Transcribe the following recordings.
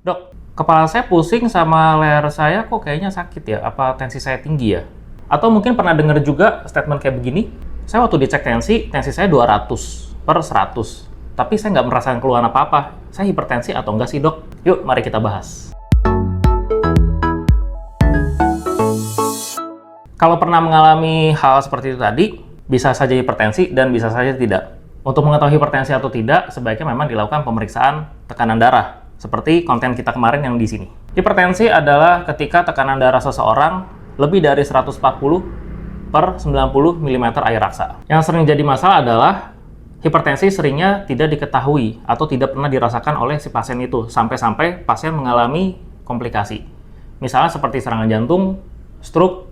Dok, kepala saya pusing sama leher saya kok kayaknya sakit ya? Apa tensi saya tinggi ya? Atau mungkin pernah dengar juga statement kayak begini, saya waktu dicek tensi saya 200/100, tapi saya nggak merasakan keluhan apa-apa. Saya hipertensi atau enggak sih dok? Yuk, mari kita bahas. Kalau pernah mengalami hal seperti itu tadi, bisa saja hipertensi dan bisa saja tidak. Untuk mengetahui hipertensi atau tidak, sebaiknya memang dilakukan pemeriksaan tekanan darah, seperti konten kita kemarin yang di sini. Hipertensi adalah ketika tekanan darah seseorang lebih dari 140/90 mm air raksa. Yang sering jadi masalah adalah hipertensi seringnya tidak diketahui atau tidak pernah dirasakan oleh si pasien itu, sampai-sampai pasien mengalami komplikasi. Misalnya seperti serangan jantung, stroke,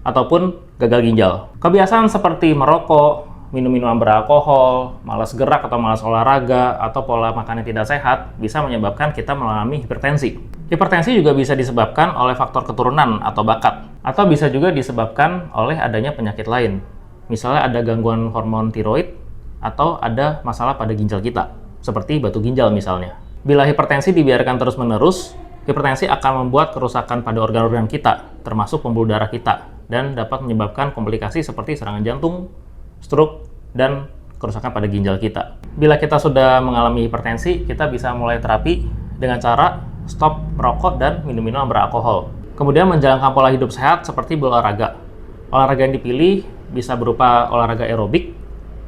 ataupun gagal ginjal. Kebiasaan seperti merokok, minum minuman beralkohol, malas gerak atau malas olahraga, atau pola makan yang tidak sehat bisa menyebabkan kita mengalami hipertensi. Hipertensi juga bisa disebabkan oleh faktor keturunan atau bakat, atau bisa juga disebabkan oleh adanya penyakit lain. Misalnya ada gangguan hormon tiroid, atau ada masalah pada ginjal kita, seperti batu ginjal misalnya. Bila hipertensi dibiarkan terus-menerus, hipertensi akan membuat kerusakan pada organ-organ kita, termasuk pembuluh darah kita, dan dapat menyebabkan komplikasi seperti serangan jantung, stroke, dan kerusakan pada ginjal kita. Bila kita sudah mengalami hipertensi, kita bisa mulai terapi dengan cara stop merokok dan minum minuman beralkohol. Kemudian menjalankan pola hidup sehat seperti berolahraga. Olahraga yang dipilih bisa berupa olahraga aerobik,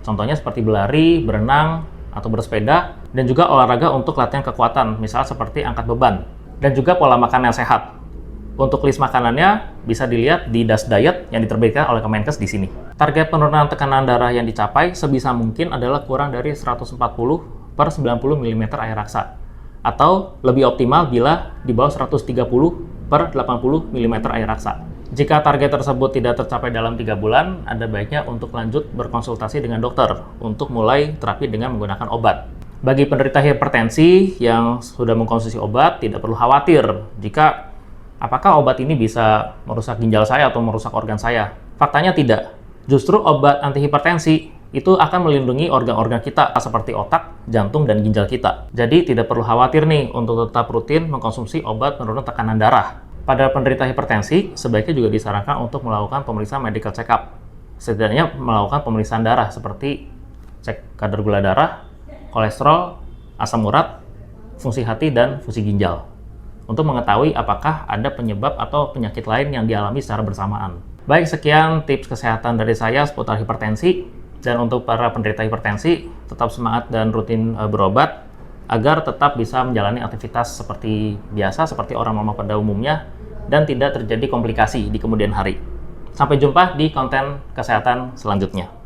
contohnya seperti berlari, berenang, atau bersepeda, dan juga olahraga untuk latihan kekuatan, misalnya seperti angkat beban, dan juga pola makan yang sehat. Untuk list makanannya bisa dilihat di Das Diet yang diterbitkan oleh Kemenkes di sini. Target penurunan tekanan darah yang dicapai sebisa mungkin adalah kurang dari 140/90 mm air raksa, atau lebih optimal bila di bawah 130/80 mm air raksa. Jika target tersebut tidak tercapai dalam 3 bulan, ada baiknya untuk lanjut berkonsultasi dengan dokter untuk mulai terapi dengan menggunakan obat. Bagi penderita hipertensi yang sudah mengkonsumsi obat, tidak perlu khawatir jika apakah obat ini bisa merusak ginjal saya atau merusak organ saya? Faktanya tidak. Justru obat antihipertensi itu akan melindungi organ-organ kita seperti otak, jantung, dan ginjal kita. Jadi tidak perlu khawatir nih untuk tetap rutin mengkonsumsi obat penurun tekanan darah. Pada penderita hipertensi, sebaiknya juga disarankan untuk melakukan pemeriksaan medical check-up. Setidaknya melakukan pemeriksaan darah seperti cek kadar gula darah, kolesterol, asam urat, fungsi hati, dan fungsi ginjal, untuk mengetahui apakah ada penyebab atau penyakit lain yang dialami secara bersamaan. Baik, sekian tips kesehatan dari saya seputar hipertensi. Dan untuk para penderita hipertensi, tetap semangat dan rutin berobat agar tetap bisa menjalani aktivitas seperti biasa, seperti orang normal pada umumnya, dan tidak terjadi komplikasi di kemudian hari. Sampai jumpa di konten kesehatan selanjutnya.